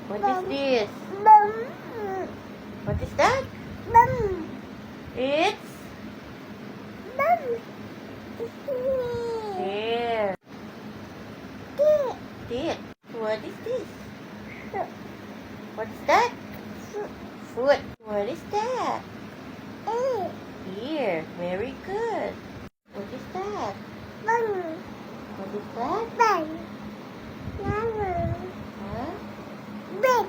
What is this? Bum. What is that? Bum. It's Bum. hair. Tit. Tit. What is this? What is that? Foot. What is that? Ear. Very good. What is that? Bum. What is that? Bum. Bum. Huh? Bum.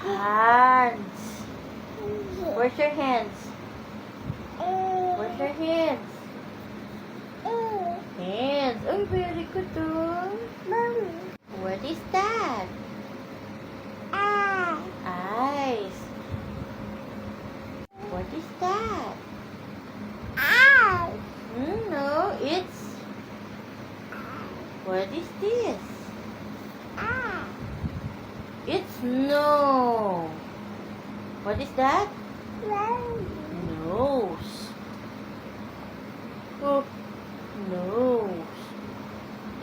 Hands. Where's your hands? Where's your hands? Hands. Oh, very good, too. Bum. What is that? Ah. Eyes. What is that? Ah. No, it's... What is this? Ah. It's no. What is that? Bum. Nose. Oh, nose.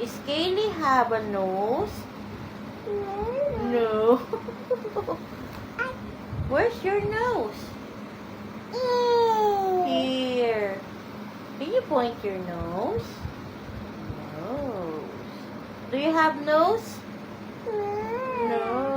Is Kaylee have a nose? No. Where's your nose? Here. Can you point your nose? Nose. Do you have nose? No.